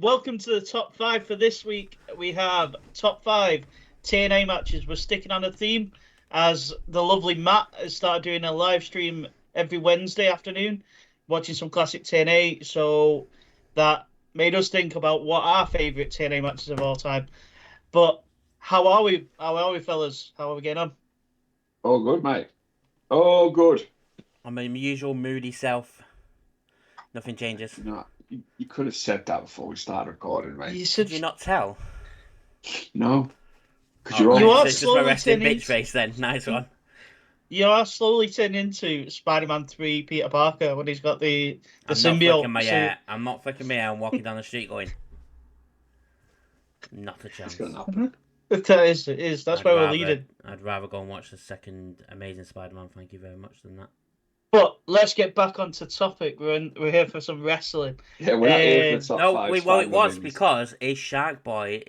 welcome to the top 5 for this week. We have top 5 TNA matches. We're sticking on a theme as the lovely Matt has started doing a live stream every Wednesday afternoon, watching some classic TNA. So that made us think about what our favourite TNA matches of all time. But how are we? How are we, fellas? How are we getting on? Oh, good, mate. Oh, good. I'm my usual moody self. Nothing changes. No, you could have said that before we started recording, mate. Did you not tell? No. Because You you're are It's just my slowly resting turning bitch face then. Nice one. You are slowly turning into Spider-Man 3 Peter Parker when he's got the I'm symbiote. I'm not flicking my hair. I'm walking down the street going, not a chance. It's going to happen. It is. That's where we're leading. I'd rather go and watch the second Amazing Spider-Man, thank you very much, than that. But let's get back onto topic. We're here for some wrestling. Yeah, we're not here for the top five. Well, it was because a Shark Boy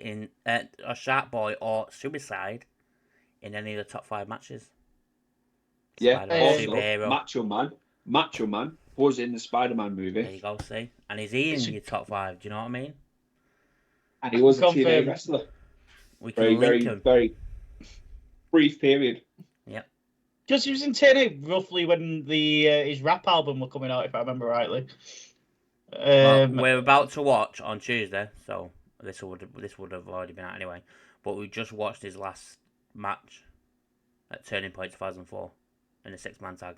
or Suicide in any of the top 5 matches. Yeah, also, Macho Man was in the Spider-Man movie. There you go, see? And he's in your top 5, do you know what I mean? And he was a TNA wrestler. We can link him. Very brief period. Yep. Because he was in TNA roughly when his rap album were coming out, if I remember rightly. Well, we're about to watch on Tuesday, so this would have already been out anyway. But we just watched his last match at Turning Point 2004 in a 6-man tag.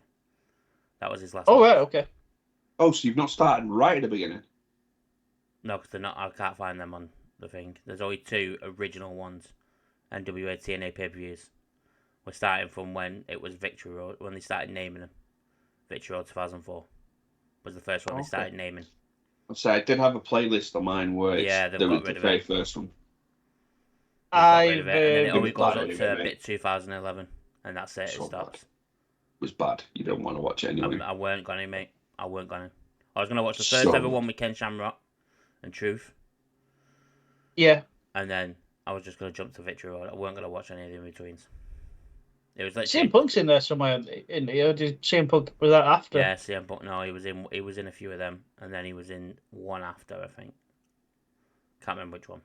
That was his last. Oh, match. right, okay. Oh, so you've not started right at the beginning? No, because they're not. I can't find them on the thing. There's only 2 original ones, NWA TNA pay-per-views. We're starting from when it was Victory Road, when they started naming them. Victory Road 2004 was the first one they started naming. So I did have a playlist on mine where they've got rid the of very it. first one. Got rid of it, and then it only was goes bad up to anyway, bit 2011, and that's it. So It stops. bad. It was bad. You don't want to watch it anyway. I weren't gonna, mate. I weren't gonna. I was gonna watch the first ever one with Ken Shamrock and Truth. Yeah. And then I was just gonna jump to Victory Road. I weren't gonna watch any of the in-betweens. It was like CM Punk's in there somewhere. In here, did CM Punk was that after? Yeah, CM Punk. No, he was in a few of them, and then he was in one after, I think. Can't remember which one.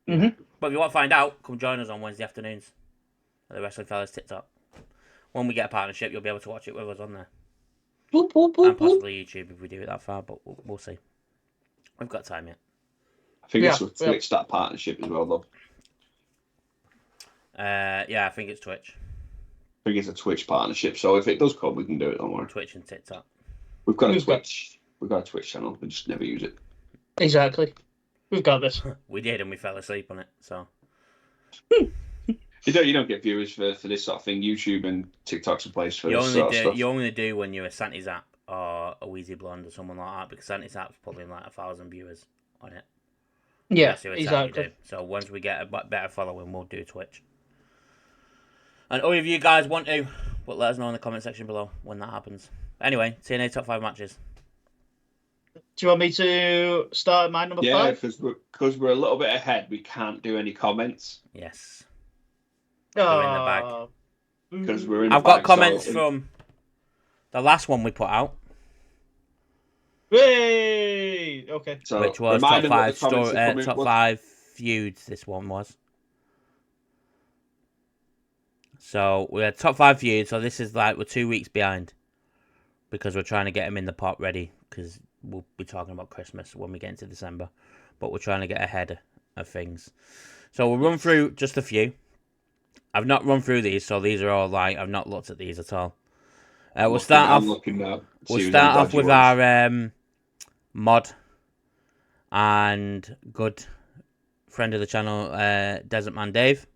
Mm-hmm. But if you want to find out, come join us on Wednesday afternoons at the Wrestling Fellas TikTok. When we get a partnership, you'll be able to watch it with us on there. Boop, boop, boop, and possibly YouTube if we do it that far, but we'll see. We've got time yet. I think it's with Twitch, that partnership as well, though. Yeah, I think it's Twitch. I think it's a Twitch partnership, so if it does come, we can do it. Don't worry. Twitch and TikTok. We've got a Twitch. We've got a Twitch channel. We just never use it. Exactly. We've got this. We did, and we fell asleep on it. So you don't get viewers for this sort of thing. YouTube and TikTok's a place for this sort of stuff. You only do when you're a Santi Zap or a Wheezy Blonde or someone like that, because Santi Zap's probably like 1,000 viewers on it. Yeah, exactly. So once we get a better following, we'll do Twitch. And all of you guys want to, but let us know in the comment section below when that happens. Anyway, TNA top 5 matches. Do you want me to start at my number 5? Yeah, because we're a little bit ahead, we can't do any comments. Yes. Oh. They're in the bag. Because we're in I've got comments from the last one we put out. Hey! Okay. So which was top 5 feuds, this one was. So we had top 5 feuds, so this is like we're 2 weeks behind. Because we're trying to get them in the pot ready, because we'll be talking about Christmas when we get into December. But we're trying to get ahead of things. So we'll run through just a few. I've not run through these, so these are all like, I've not looked at these at all. We'll start off with our mod and good friend of the channel, Desert Man Dave.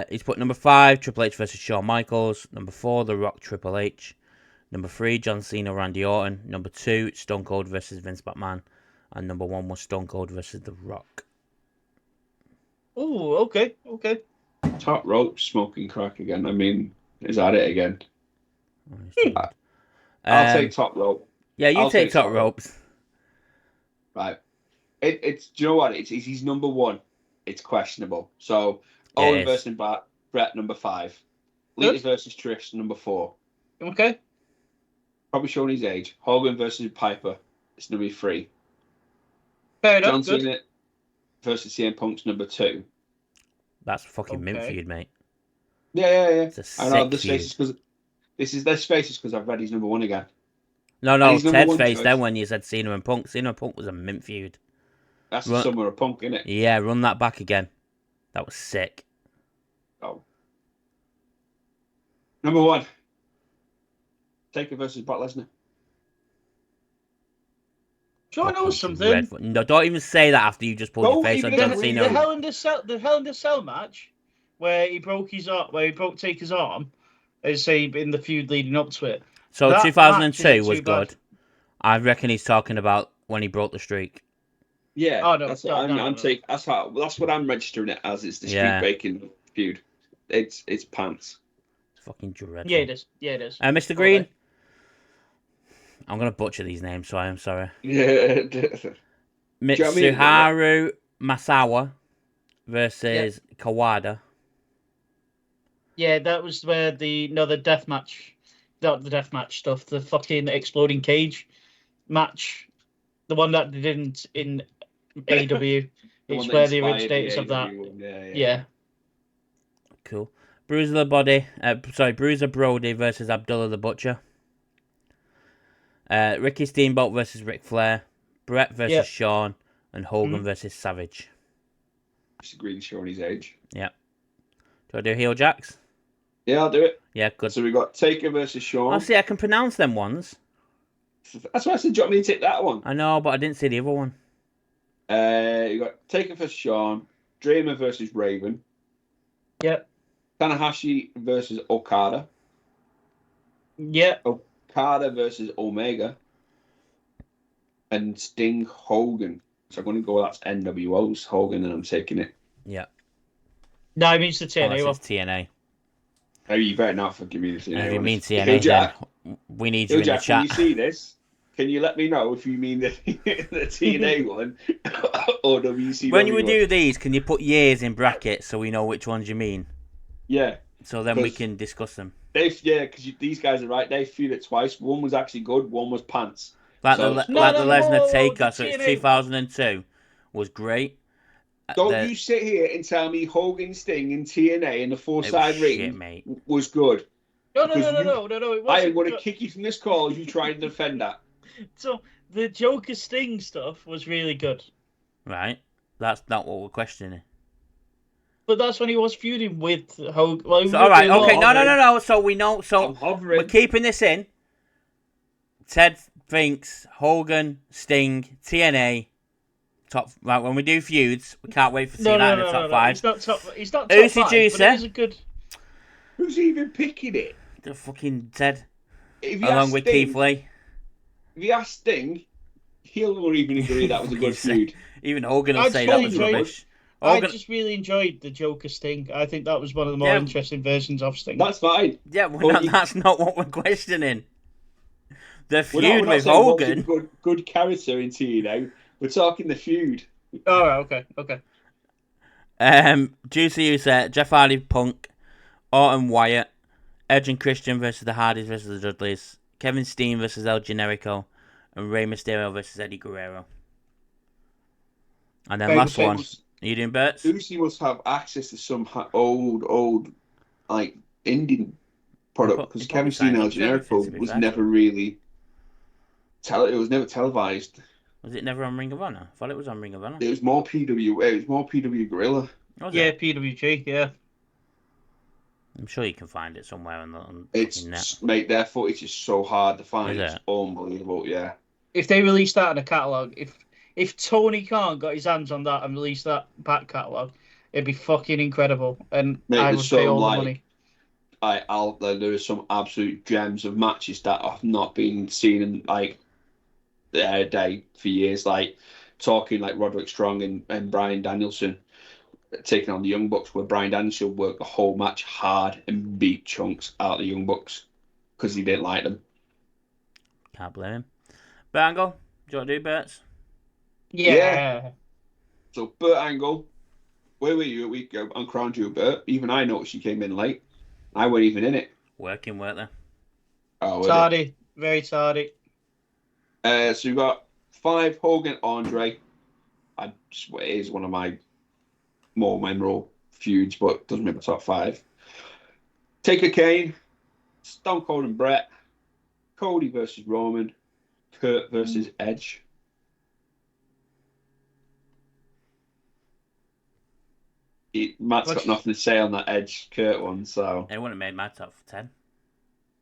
He's put number 5, Triple H versus Shawn Michaels. Number 4, The Rock, Triple H. Number 3, John Cena, Randy Orton. Number 2, Stone Cold versus Vince McMahon. And number 1 was Stone Cold versus The Rock. Oh, okay. Top rope, smoking crack again. I mean, is that it again? I'll take top rope. Yeah, you take top ropes. Right. It's. Do you know what? It's he's number 1. It's questionable. So Owen versus Brett, number 5. Lita versus Trish, number 4. Okay. Probably showing his age. Hogan versus Piper, it's number 3. Fair enough. John Good. Cena versus CM Punk's number 2. That's fucking mint Okay. feud, mate. Yeah. It's a I know sick this feud. face is because this face is because I've read he's number 1 again. No, And he's number Ted's 1 face choice. then when you said Cena and Punk. Cena and Punk was a mint feud. That's the summer of Punk, isn't it? Yeah, run that back again. That was sick. Oh. Number 1. Taker versus Brock Lesnar. Do I know Fucking something? dreadful. No, don't even say that after you just pulled your Don't face on even John agree. Cena. The Hell in the Cell match, where he broke Taker's arm, as say in the feud leading up to it. So That 2002 match was isn't too bad. good. I reckon he's talking about when he broke the streak. Yeah. Oh, no, That's no, what no, I'm no. that's what I'm registering it as. It's the streak Yeah. breaking feud. It's pants. It's fucking dreadful. Yeah, it is. Yeah, it is. Mr. Green. I'm gonna butcher these names, so I am sorry. Yeah. Mitsuharu Masawa versus Kawada. Yeah, that was where the death match, not the death match stuff, the fucking exploding cage match, the one that they didn't in AEW. It's where the originators of that. Yeah. Cool. Bruiser Brody versus Abdullah the Butcher. Ricky Steamboat versus Ric Flair. Brett versus Shawn. And Hogan versus Savage. Mr. Green showing his age. Yeah. Do I do heel jacks? Yeah, I'll do it. Yeah, good. So we got Taker versus Shawn. Oh, see, I can pronounce them ones. That's why I said, do you want me to take that one? I know, but I didn't see the other one. You got Taker versus Shawn. Dreamer versus Raven. Yep. Tanahashi versus Okada. Yep. Okada versus Omega. And Sting Hogan. So I'm going to go, that's NWO's Hogan, and I'm taking it. Yeah. No, it means the Unless TNA one. it's TNA. Oh, you better not forgive me the TNA. If you one. mean Hill TNA, Jack, then we need you in the Jack, when chat. you see this, can you let me know if you mean the TNA one or WCW When we one? do these, can you put years in brackets so we know which ones you mean? Yeah. So then we can discuss them. Because these guys are right. They feud it twice. One was actually good. One was pants. Like So- the No, Lesnar Taker, the so it's TNA 2002, was great. Don't you sit here and tell me Hogan Sting in TNA in the It four-side was ring shit, mate. was good. No. It It wasn't. I am going to kick you from this call if you try and defend that. So the Joker Sting stuff was really good, Right? That's not what we're questioning. but that's when he was feuding with Hogan. Well, So, all right, okay, no. no. So we know. So I'm hovering. we're keeping this in. Ted thinks Hogan, Sting, TNA, top. Right, when we do feuds, we can't wait to see that in the top five. He's not top. He's not top Who's your five, but juicer? it is a good. Who's even picking it? The fucking Ted, If you along ask with Sting, Keith Lee. If you ask Sting, he'll not even agree that was a good feud. Even Hogan will I'd say fully that was enjoy it. rubbish. I Hogan, just really enjoyed the Joker Sting. I think that was one of the more Yeah. interesting versions of Sting. That's fine. yeah, that's not what we're questioning. The We're feud not with saying what's a Hogan. good character in TNA. We're talking the feud. All right, okay. Juicy Usa, Jeff Hardy, Punk, Orton, Wyatt, Edge and Christian versus the Hardys versus the Dudleys, Kevin Steen versus El Generico, and Rey Mysterio versus Eddie Guerrero. And then last one. Are you doing Berts? Lucy must have access to some old, like, Indian product, because Kevin Steen and El Generico was never really... It was never televised. Was it never on Ring of Honor? I thought it was on Ring of Honor. It was more PW Gorilla. Was Yeah, it? PWG, yeah. I'm sure you can find it somewhere on the net. It's, mate, their footage is so hard to find. Is It's it? unbelievable, yeah. If they released that in a catalogue, if Tony Khan got his hands on that and released that back catalogue, it'd be fucking incredible. And Mate, I there's would pay some, all the like, money. There are some absolute gems of matches that have not been seen in, like, their day for years. Like, talking like Roderick Strong and Bryan Danielson taking on the Young Bucks, where Bryan Danielson worked the whole match hard and beat chunks out of the Young Bucks because he didn't like them. Can't blame him. Bangle, do you want to do Berts? Yeah. So, Burt Angle, where were you a week ago on Crown Jewel, Burt? Even I noticed you came in late. I wasn't even in it. Working, weren't they? Oh, were Tardy. Very tardy. So you got 5 Hogan, Andre, it is one of my more memorable feuds, but doesn't make my top 5. Taker Kane, Stone Cold and Brett, Cody versus Roman, Kurt versus Edge. Matt's got nothing to say on that Edge Kurt one, so It wouldn't have made my top 10.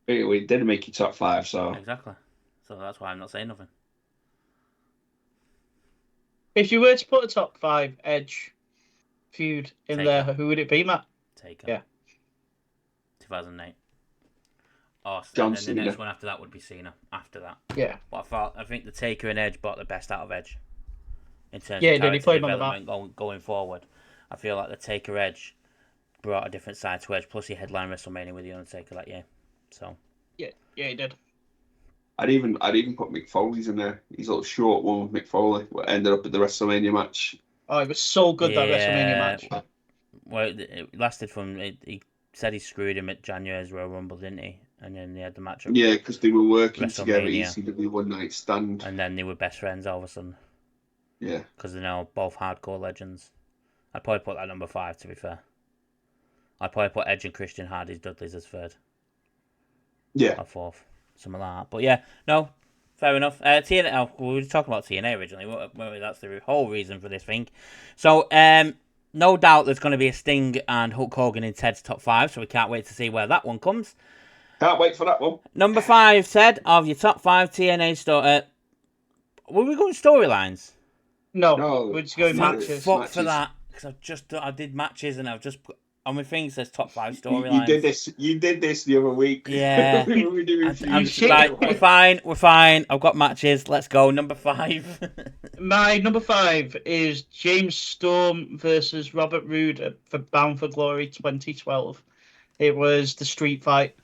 it didn't make your top 5, so Exactly. So that's why I'm not saying nothing. If you were to put a top 5 Edge feud in Taker. there, who would it be, Matt? Taker. Yeah. 2008. Oh, John and then the next Cena. one after that would be Cena. After that. Yeah. But I think the Taker and Edge brought the best out of Edge. In terms Yeah, of he did. He character played him on the map. development going forward. I feel like the Taker Edge brought a different side to Edge. Plus he headlined WrestleMania with the Undertaker that year. So. Yeah, he did. I'd even put Mick Foley's in there. His little short one with Mick Foley, what ended up at the WrestleMania match. Oh, it was so good, that WrestleMania match. Well, it lasted from... He said he screwed him at January's Royal Rumble, didn't he? And then they had the match at Yeah, because they were working together at WrestleMania. ECW One Night Stand. And then they were best friends all of a sudden. Yeah. Because they're now both hardcore legends. I'd probably put that number 5, to be fair. I'd probably put Edge and Christian Hardy's Dudley's as 3rd. Yeah. Or 4th. Something like that. But yeah, no, fair enough. TNA, we were talking about TNA originally. Well, that's the whole reason for this thing. So, no doubt there's going to be a Sting and Hulk Hogan in Ted's top 5, so we can't wait to see where that one comes. Can't wait for that one. Number 5, Ted, of your top 5 TNA story. Were we going storylines? No, we're just going matches. Fuck for that, because I did matches and I've just put on my thing says top 5 storylines. You did this the other week. Yeah. We were doing right, we're fine. I've got matches. Let's go. Number 5. My number 5 is James Storm versus Robert Roode for Bound for Glory 2012. It was the street fight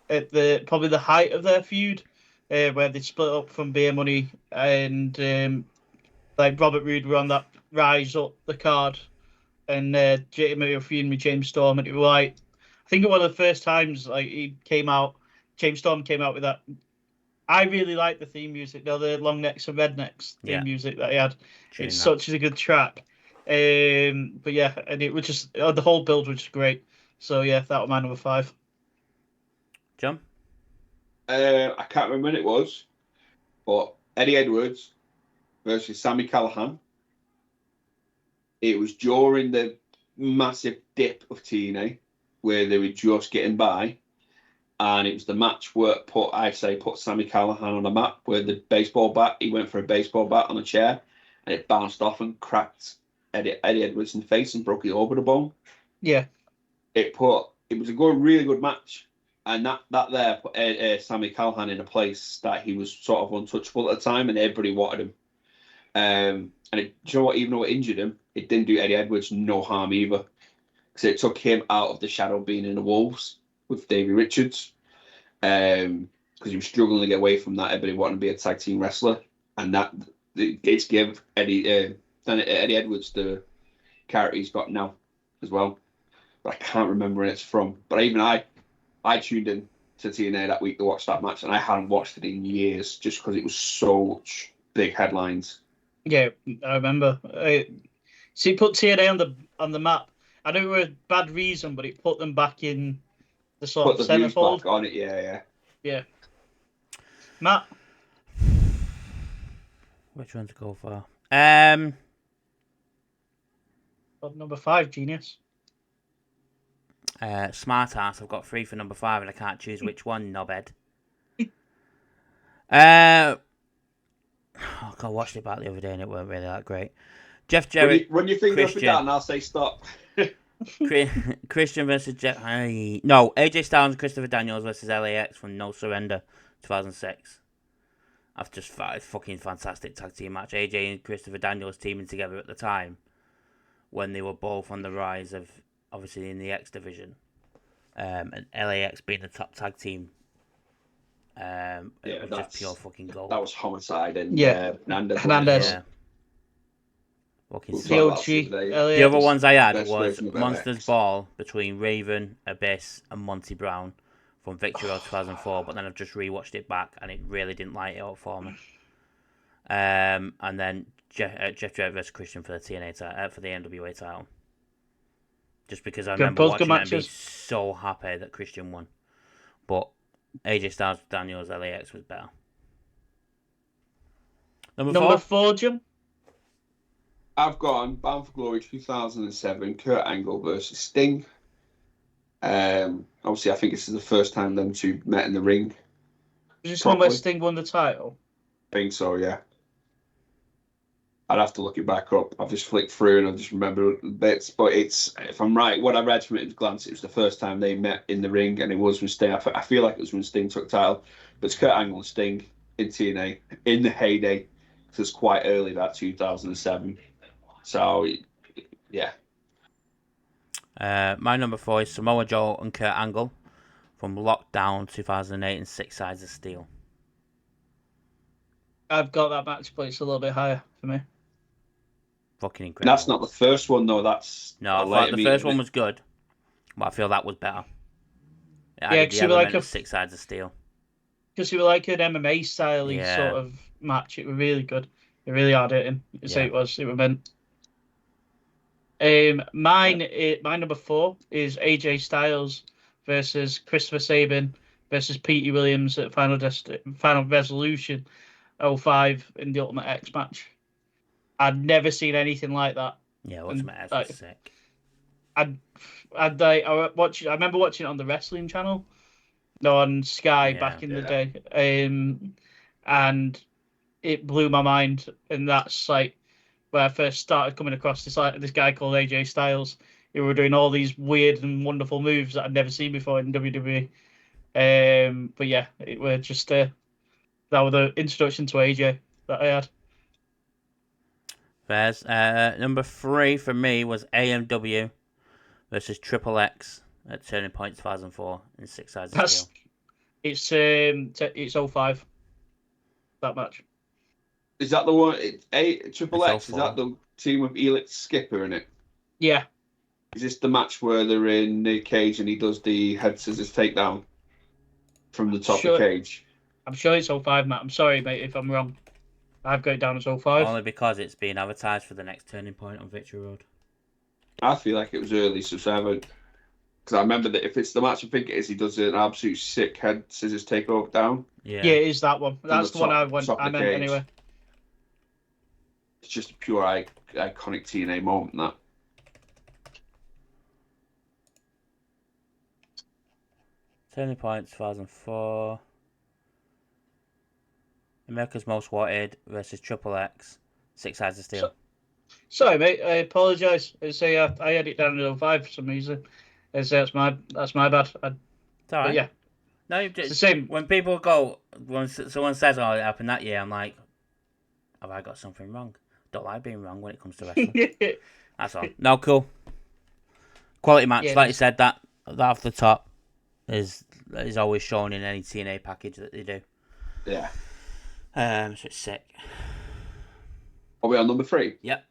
at probably the height of their feud, where they split up from Beer Money, and like Robert Roode were on that rise up the card, and Jamie were feuding with James Storm, and it was like, I think it was one of the first times like James Storm came out with that. I really like the theme music, though, the Long Necks and Rednecks theme music that he had. It's such a good track. But yeah, and it was just the whole build was just great. So yeah, that was my number 5. John? I can't remember when it was, but Eddie Edwards versus Sami Callihan. It was during the massive dip of TNA where they were just getting by, and it was the match where put Sami Callihan on the map where the baseball bat, he went for a baseball bat on a chair and it bounced off and cracked Eddie Edwards in the face and broke his orbital bone. Yeah. It was a really good match, and that there put Sami Callihan in a place that he was sort of untouchable at the time and everybody wanted him. And do you know what? Even though it injured him, it didn't do Eddie Edwards no harm either, because it took him out of the shadow of being in the Wolves with Davey Richards, because he was struggling to get away from that. Everybody wanted to be a tag team wrestler, and that it's give Eddie Edwards the character he's got now as well. But I can't remember when it's from. But even I tuned in to TNA that week to watch that match, and I hadn't watched it in years just because it was such big headlines. Yeah, I remember. See, it put TNA on the map. I know it was a bad reason, but it put them back in the sort of centerfold. On it, yeah. Matt, which one to go for? number 5, genius. Smart ass. I've got 3 for number 5, and I can't choose which one. Knobhead. I watched it back the other day, and it weren't really that great. Jeff Jarrett. When you think up and down, I'll say stop. Christian versus Jeff. No, AJ Styles and Christopher Daniels versus LAX from No Surrender 2006. I've just thought it's fucking fantastic tag team match. AJ and Christopher Daniels teaming together at the time when they were both on the rise of, obviously, in the X division, and LAX being the top tag team. It was just pure fucking gold. That was Homicide and Hernandez. Yeah. The other ones I had was Monsters Ball between Raven, Abyss, and Monty Brown from Victory Road 2004, but then I've just rewatched it back and it really didn't light it up for me. And then Jeff Jarrett versus Christian for the for the NWA title. Just because I Good, remember both good watching it and being matches. so happy that Christian won. But AJ Styles Daniels LAX was better. Number 4, Jim. I've gone Bound for Glory 2007, Kurt Angle versus Sting. Obviously, I think this is the first time them two met in the ring. Was this one where properly. Sting won the title? I think so, yeah. I'd have to look it back up. I've just flicked through and I just remember bits. But it's, if I'm right, what I read from it at a glance, it was the first time they met in the ring, and it was when Sting. I feel like it was when Sting took the title. But it's Kurt Angle and Sting in TNA in the heyday. So it's quite early, that 2007. So, yeah. My number 4 is Samoa Joe and Kurt Angle from Lockdown 2008 and Six Sides of Steel. I've got that match, but it's a little bit higher for me. Fucking incredible. That's not the first one, though. That's no, I thought the first one was good, but I feel that was better. It added the element of Six Sides of Steel. Because it was like an MMA style sort of match. It was really good. It really hard hitting. So it was meant. My number 4 is AJ Styles versus Christopher Sabin versus Petey Williams at Final Resolution 05 in the Ultimate X match. I'd never seen anything like that. Yeah, Ultimate X was sick. I remember watching it on the wrestling channel, on Sky back in the day, and it blew my mind. And that's like where I first started coming across this guy called AJ Styles. He were doing all these weird and wonderful moves that I'd never seen before in WWE. But yeah, it were just that was the introduction to AJ that I had. There's number 3 for me was AMW versus Triple X at Turning Point 2004 in Six Sides of Steel. It's 05. That match. Is that the one? Triple X. Is that the team with Elix Skipper in it? Yeah. Is this the match where they're in the cage and he does the head scissors takedown from the top of the cage? I'm sure it's 05, Matt. I'm sorry, mate, if I'm wrong. I've got it down as 05. Only because it's being advertised for the next Turning Point on Victory Road. I feel like it was early, so 7. Because I remember that if it's the match I think it is, he does an absolute sick head scissors takeover down. Yeah, it is that one. That's the one I meant anyway. It's just a pure iconic TNA moment, that. Turning Point 2004. America's Most Wanted versus Triple X. Six Sides of Steel. Sorry, mate. I apologise. I had it down to 05 for some reason. That's my bad. It's all right. But yeah. No, it's the same. When people go, when someone says, "Oh, it happened that year," I'm like, "Have I got something wrong?" Don't like being wrong when it comes to wrestling. That's all. No, cool. Quality match, yeah, like you said. That off the top is always shown in any TNA package that they do. Yeah. So it's sick. Are we on number 3? Yep.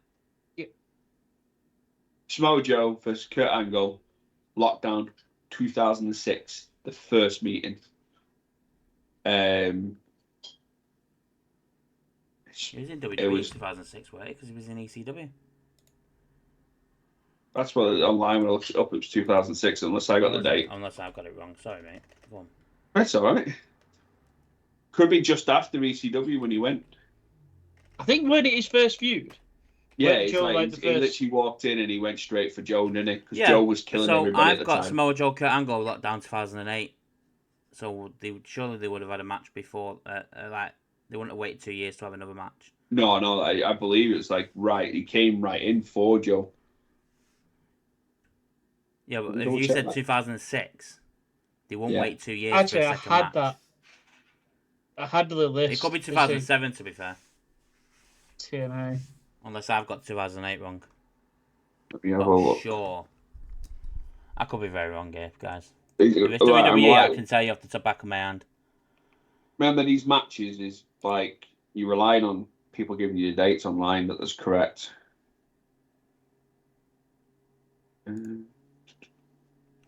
Samoa Joe versus Kurt Angle, Lockdown 2006, the first meeting. He was in WWE in 2006, right? Because he was in ECW. That's what online when I looked it up, it was 2006, unless I got the date. Unless I've got it wrong. Sorry, mate. Go on. That's all right. Could be just after ECW when he went. I think when it is first feud. Yeah, it's like he literally walked in and he went straight for Joe, didn't he? Because Joe was killing everybody at the time. I've got Samoa Joe, Kurt Angle, Lockdown 2008. So surely they would have had a match before. Like they wouldn't have waited 2 years to have another match. No, I believe it's like he came right in for Joe. Yeah, but if you said 2006, they won't wait 2 years for a second match. I had that. I had the list. It could be 2007, to be fair. TNA. Unless I've got 2008 wrong. Let me have a look. Sure. I could be very wrong here, guys. If it's WWE, I can tell you off the back of my hand. Remember, these matches is like you're relying on people giving you the dates online that that's correct.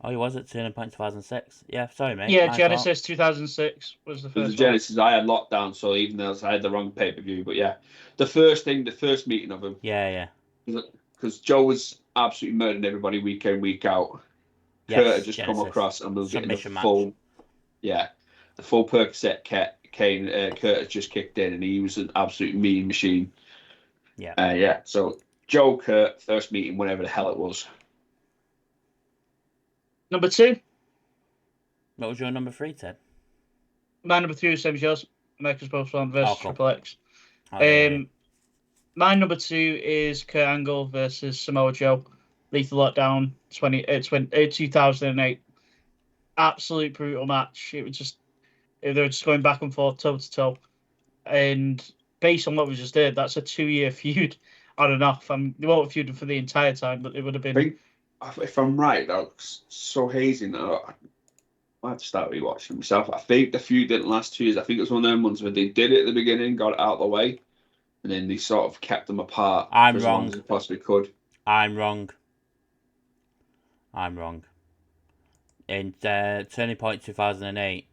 Oh, he was at Turning Point 2006. Yeah, sorry, mate. Yeah, My fault. Genesis 2006 was the It was first the one. Genesis. I had lockdown, so even though I had the wrong pay per view, but yeah, the first meeting of him, Yeah. because Joe was absolutely murdering everybody week in, week out. Yes, Kurt had just come Genesis. across and we were getting the Submission match. full, yeah, the full Percocet Kane. Kurt had just kicked in, and he was an absolute mean machine. Yeah. Yeah. So Joe, Kurt, first meeting, whenever the hell it was. Number 2. What was your number 3, Ted? My number 3 is same as yours. America's Most Wanted versus Oh, cool. Triple X. Oh, yeah. My number 2 is Kurt Angle versus Samoa Joe. Lethal Lockdown 2008. Absolute brutal match. It was just they were just going back and forth, toe to toe. And based on what we just did, that's a 2-year feud on and off. They won't feud for the entire time, but it would have I been. think, if I'm right, that looks so hazy now. I have to start rewatching myself. I think the feud didn't last 2 years. I think it was one of them ones where they did it at the beginning, got it out of the way, and then they sort of kept them apart I'm for as wrong. long as they possibly could. I'm wrong. In Turning Point 2008,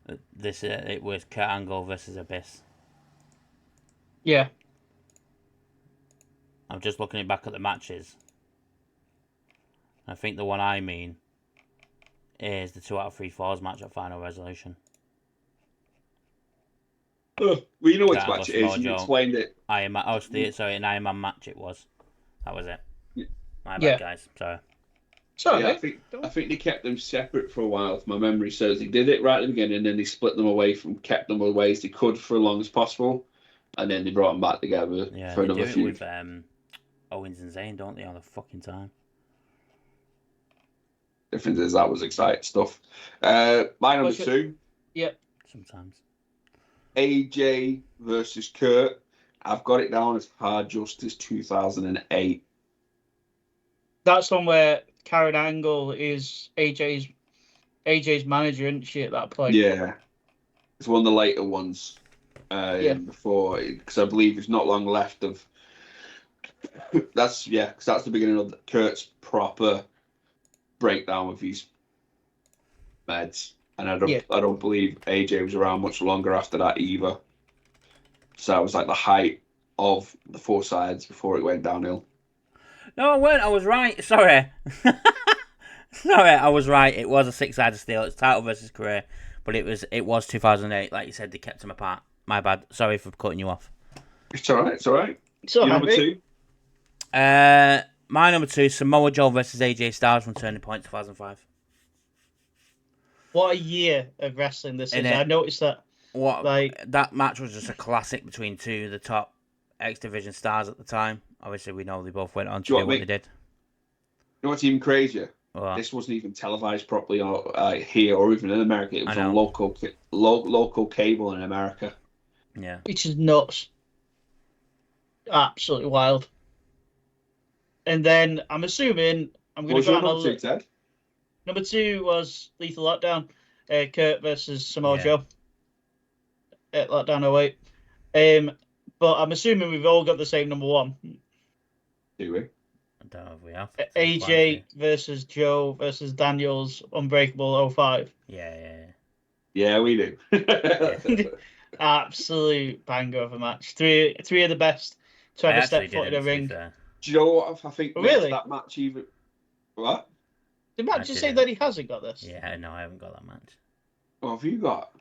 it was Kurt Angle versus Abyss. Yeah. I'm just looking back at the matches. I think the one I mean is the 2 out of 3 falls match at Final Resolution. Well, you know which Kurt match it Angle, is. You Samoa Joe. explained it. An Iron Man match it was. That was it. Yeah. My bad, Yeah. guys. Sorry. Sorry, Yeah, I think they kept them separate for a while. If my memory serves, they did it right at the beginning, and then they split them away kept them away as they could for as long as possible, and then they brought them back together Yeah, for they another do it feud. with Owens and Zayn, don't they, all the fucking time? Difference is that was exciting stuff. My number What's your- 2, Sometimes. AJ versus Kurt. I've got it down as Hard Justice 2008. That's one where Karen Angle is AJ's manager, isn't she, at that point? Yeah, it's one of the later ones. Before, because I believe it's not long left of. Because that's the beginning of Kurt's proper breakdown with his meds, and I don't believe AJ was around much longer after that either. So it was like the height of the 4 sides before it went downhill. No, I weren't. I was right. Sorry. Sorry, I was right. It was a 6-sided steel. It's title versus career, but it was 2008. Like you said, they kept them apart. My bad. Sorry for cutting you off. It's all right. It's all right. So Your number 2? My number 2, Samoa Joe versus AJ Styles from Turning Point 2005. What a year of wrestling this is. Innit? I noticed that. That match was just a classic between 2 of the top X Division stars at the time. Obviously, we know they both went on to do what they did. You know what's even crazier? What? This wasn't even televised properly here or even in America. It was on local cable in America. Yeah. Which is nuts. Absolutely wild. And then I'm assuming I'm going to go on number 2, Ted? Number 2 was Lethal Lockdown, Kurt versus Samoa Yeah. Joe at Lockdown 08. But I'm assuming we've all got the same number 1. Do we? I don't know if we have. AJ versus Joe versus Daniels Unbreakable 05. Yeah. Yeah, we do. Absolute banger of a match. Three of the best to ever step foot in a ring. Do you know what? I think Really? that match even. What? Did Matt just say that he hasn't got this? Yeah, no, I haven't got that match. What have you got?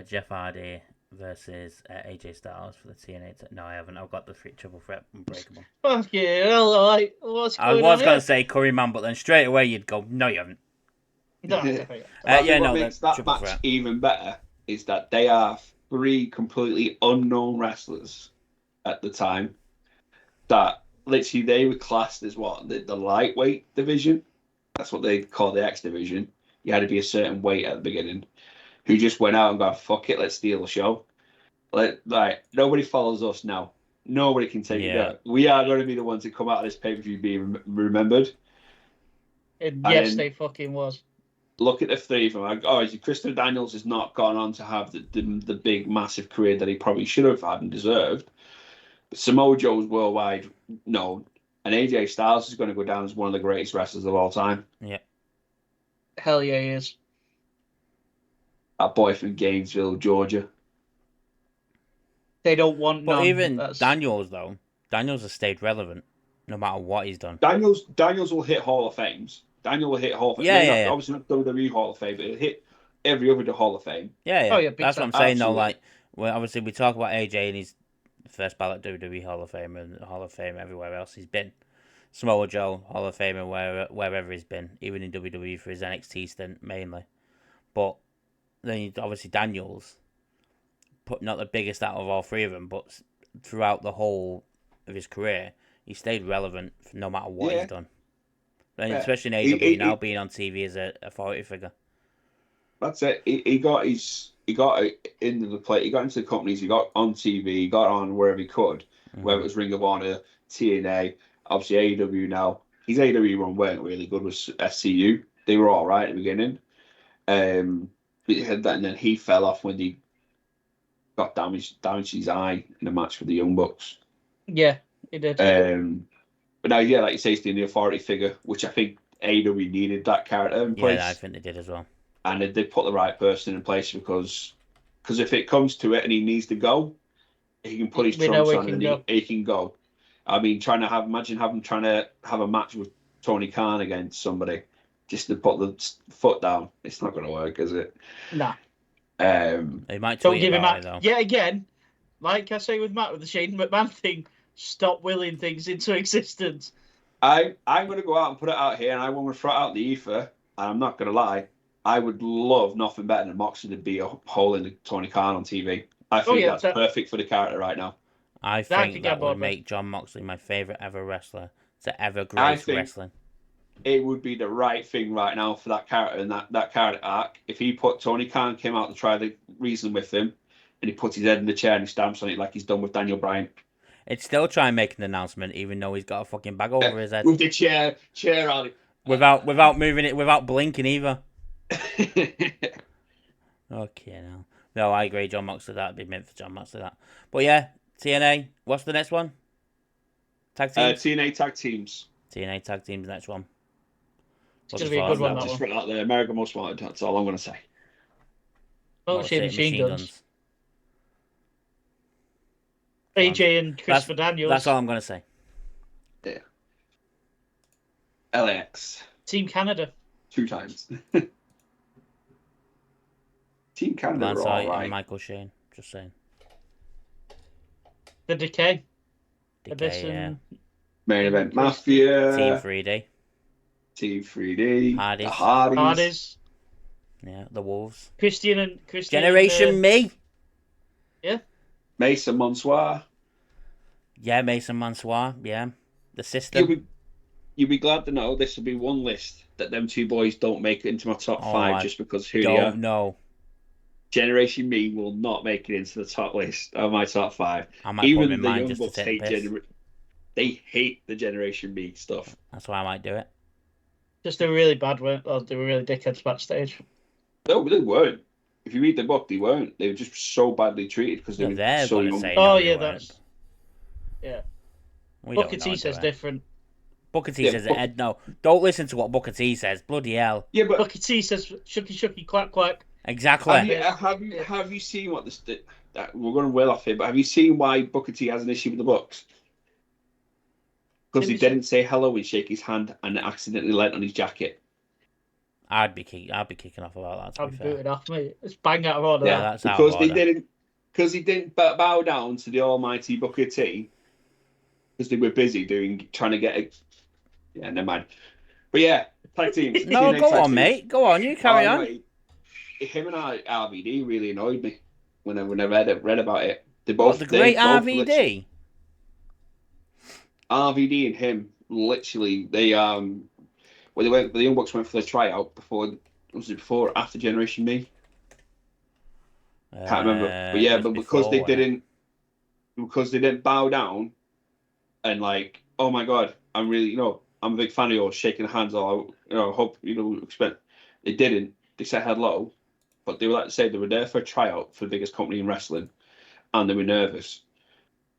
Jeff Hardy versus AJ Styles for the TNA. No, I haven't. I've got the triple threat Unbreakable. Fuck yeah, like, what's going on? I was going to say Curry Man, but then straight away you'd go, no, you haven't. No, What makes that match threat even better is that they are 3 completely unknown wrestlers at the time that literally they were classed as the lightweight division. That's what they call the X division. You had to be a certain weight at the beginning. Who just went out and got, fuck it, let's steal the show. Nobody follows us now. Nobody can take it down. We are going to be the ones that come out of this pay-per-view being remembered. And yes, they fucking was. Look at the 3 of them. Christopher Daniels has not gone on to have the big, massive career that he probably should have had and deserved. But Samoa Joe's worldwide known, and AJ Styles is going to go down as one of the greatest wrestlers of all time. Yeah. Hell yeah, he is. That boy from Gainesville, Georgia. They don't want But none. even Daniels has stayed relevant no matter what he's done. Daniels will hit Hall of Fames. Daniel will hit Hall of Fame. Yeah. Obviously not WWE Hall of Fame, but he'll hit every other Hall of Fame. Yeah. Oh, yeah, big That's time. what I'm saying though. Absolutely. Like, well, obviously we talk about AJ and he's first ballot WWE Hall of Fame and Hall of Fame everywhere else he's been. Samoa Joe Hall of Fame and wherever he's been, even in WWE for his NXT stint mainly. But then obviously Daniels, not the biggest out of all three of them, but throughout the whole of his career, he stayed relevant no matter what he's done. And especially in AEW now, being on TV as a authority figure. That's it. He got into the play. He got into the companies. He got on TV. He got on wherever he could, whether it was Ring of Honor, TNA, obviously AEW now. His AEW run weren't really good with SCU. They were all right at the beginning. But he had that, and then he fell off when he got damaged his eye in a match with the Young Bucks. Yeah, he did. But now, yeah, like you say, he's the authority figure, which I think AEW needed that character in place. Yeah, I think they did as well. And they put the right person in place because if it comes to it and he needs to go, he can put his trumps on and he can go. I mean, trying to have a match with Tony Khan against somebody just to put the foot down, it's not going to work, is it? Nah. They might don't give him that though. Yet again, like I say with Matt with the Shane McMahon thing, stop willing things into existence. I'm going to go out and put it out here, and I want to throw it out the ether. And I'm not going to lie, I would love nothing better than Moxley to be a hole in Tony Khan on TV. I think that's perfect for the character right now. I think that would make Jon Moxley my favourite ever wrestler to ever grace wrestling. It would be the right thing right now for that character and that character arc. If he put Tony Khan came out to try to reason with him, and he puts his head in the chair and he stamps on it like he's done with Daniel Bryan. It's still try and make an announcement, even though he's got a fucking bag over his head. With the chair on it. Without moving it, without blinking either. Okay, no, I agree. Jon Moxley, that'd be meant for Jon Moxley. That, but yeah, TNA. What's the next one? Tag teams. TNA tag teams. TNA tag teams. Next one. It's gonna be a good one. Just put it out there. America Most Wanted. That's all I'm gonna say. Machine Guns. AJ and Christopher Daniels. That's all I'm gonna say. Yeah. LAX. Team Canada. 2 times. Team Canada Lance are all right. and Michael Shane. Just saying. The Decay. Yeah. Main Event Mafia. Team 3D. Team 3D. Hardys. The Hardys. Yeah, the Wolves. Christian Generation Me. Yeah. Mason Mansoir. Yeah, Mason Mansoir. Yeah. The System. You'll be glad to know this will be one list that them 2 boys don't make it into my top 5 just because who they are. No. Generation Me will not make it into the top list of my top 5. I might put them in mine just to take the piss. They hate the Generation Me stuff. That's why I might do it. Just they were really bad, weren't they? They were really dickheads backstage. No, they weren't. If you read the book, they weren't. They were just so badly treated because they were so young. Yeah. Booker T says different. Booker T says Ed. No, don't listen to what Booker T says. Bloody hell. Yeah, but Booker T says shucky shucky quack quack. Exactly. Have you seen what this? We're going well off here, but have you seen why Booker T has an issue with the books? Because he didn't say hello and shake his hand, and accidentally let on his jacket. I'd be kicking off about that. I'd be booted off, mate. It's bang out of order. Yeah, that's because they didn't. Because he didn't bow down to the almighty Booker T. Because they were busy trying to get a. Yeah, never mind. But yeah, tag teams. No, go on, mate. Go on, you carry on. Wait. Him and RVD really annoyed me when I read about it. They both the great RVD. RVD and him literally the Young Bucks went for the tryout before or after Generation Me? Can't remember. But yeah, but because they didn't bow down and like, oh my god, I'm really I'm a big fan of yours, shaking hands all hope expect they didn't. They said hello, but they were like to say they were there for a tryout for the biggest company in wrestling, and they were nervous.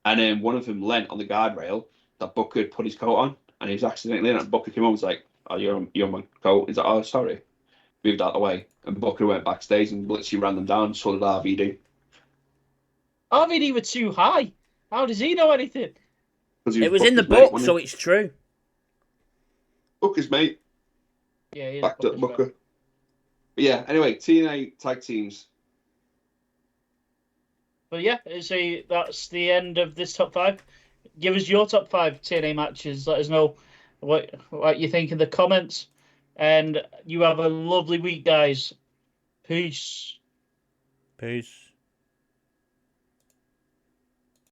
And then one of them leant on the guardrail that Booker had put his coat on, and he was accidentally in it. And Booker came on and was like, "Oh, you're on my coat." He's like, "Oh, sorry." moved out of the way, and Booker went backstage and literally ran them down. So did RVD. RVD were too high. How does he know anything? Because he It was in the Booker's mate, book, wasn't so he? it's true. Booker's mate, Yeah, he is backed up Booker's Booker. friend. But yeah, anyway, TNA tag teams. But yeah, that's the end of this top 5. Give us your top 5 TNA matches. Let us know what you think in the comments. And you have a lovely week, guys. Peace. Peace.